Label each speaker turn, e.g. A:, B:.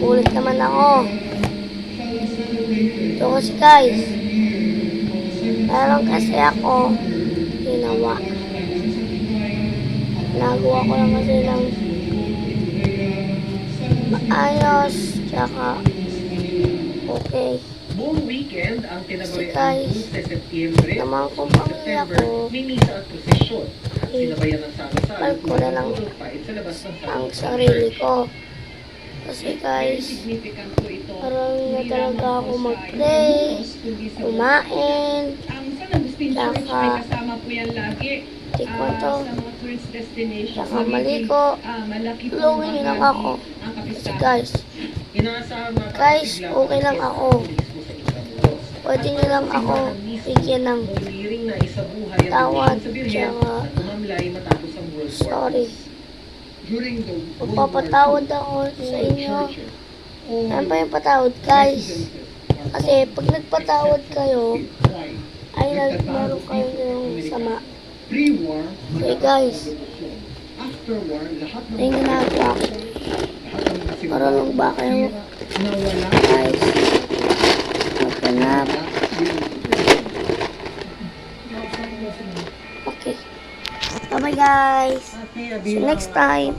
A: Ulit naman ako. Ito kasi guys, meron kasi ako ginawa. Nagawa ko lang kasi ng maayos, tsaka okay.
B: Buong weekend ang
A: Kasi
B: kinabayan
A: guys,
B: ng 12 de Setyembre
A: naman kung pamilya
B: September,
A: ko,
B: may misa at prosesyon. Sinabayan ng sarasal
A: bal ko na lang
B: sa labas ng
A: ang sarili ko. Kasi
B: Very
A: guys,
B: significant po ito.
A: marami na talaga ako mag-pray, kumain,
B: Ang San Agustin Church
A: tsaka
B: may kasama po yan lagi.
A: tikman to,
B: Sa mga tourist destinations.
A: tsaka maligo,
B: Malaki po
A: flowing lang ako.
B: ang
A: Kasi
B: kapistahan.
A: guys,
B: Inaasahan mga
A: guys,
B: kasigla
A: okay lang
B: ang
A: ako.
B: mismo sa Intramuros.
A: Pwede nyo lang ako bigyan ng
B: Muliring na isabuhay ang
A: tawad,
B: bibigyan sa Birhen
A: tsaka
B: na tumamlay matapos ang World War
A: sorry.
B: II. During the World War
A: Magpapatawad
B: II,
A: ako sa
B: all
A: inyo.
B: churches, all
A: Ano ba yung patawad, guys?
B: residences are
A: Kasi pag nagpatawad kayo,
B: white.
A: ay meron kayo yung sama.
B: Pre-war,
A: Okay guys,
B: after war, lahat ng
A: yung ginagawa ko. Marunong ba kayo,
B: nawala
A: guys? Maghanap. Okay. Bye-bye guys. See you next time.